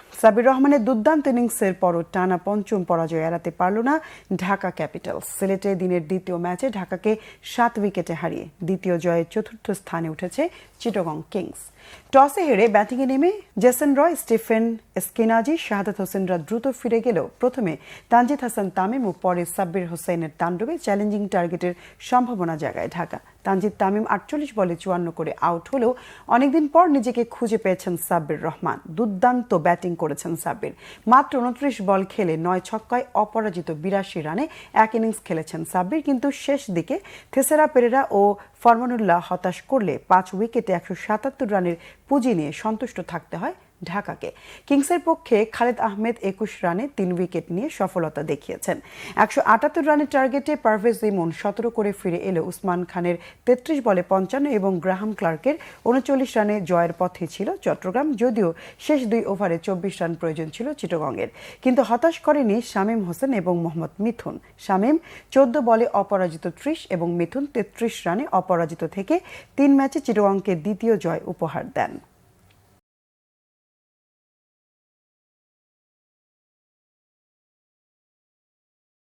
সাব্বির রহমানের দুর্দান্ত ইনিংসের পরও টানা পঞ্চম পরাজয় এড়াতে পারল না ঢাকা ক্যাপিটালস। সিলেটে দিনের দ্বিতীয় ম্যাচে ঢাকাকে 7 উইকেটে হারিয়ে দ্বিতীয় জয়ের চতুর্থ স্থানে উঠেছে চিটাগং কিংস। টসে হেরে ব্যাটিংয়ে নেমে জেসন রয়, স্টিফেন এসকিনাজি, শাহাদাত হোসেনরা দ্রুত ফিরে গেলেও প্রথমে তানজিদ হাসান তামিম ও পরে সাব্বির হোসেনের তাণ্ডবে চ্যালেঞ্জিং টার্গেটের সম্ভাবনা জাগায় ঢাকা। তানজিদ তামিম 48 বলে 54 করে আউট হলেও অনেকদিন পর নিজেকে খুঁজে পেয়েছেন সাব্বির রহমান। দুর্দান্ত ব্যাটিং করেছেন সাব্বির। মাত্র 29 বল খেলে 9 ছক্কায় অপরাজিত 82 রানে এক ইনিংস খেলেছেন সাব্বির, কিন্তু শেষ দিকে থেসেরা পেরেরা ও ফরমানুল্লাহ হতাশ করলে 5 উইকেটে 177 রানের পুঁজি নিয়ে সন্তুষ্ট থাকতে হয় ঢাকাকে। কিংসের পক্ষে খালেদ আহমেদ 21 রানে 3 উইকেট নিয়ে সফলতা দেখিয়েছেন। 178 রানের টার্গেটে পারভেজ ইমন 17 করে ফিরে এলে উসমান খানের 33 বলে 55 এবং গ্রাহাম ক্লার্কের 39 রানে জয়ের পথে ছিল চট্টগ্রাম, যদিও শেষ 2 ওভারে 24 রান প্রয়োজন ছিল চিটাগংয়ের। কিন্তু হতাশ করেনি শামীম হোসেন এবং মোহাম্মদ মিথুন। শামীম 14 বলে অপরাজিত 30 এবং মিথুন 33 রানে অপরাজিত থেকে 3 ম্যাচে চিটাগংকে দ্বিতীয় জয় উপহার দেন।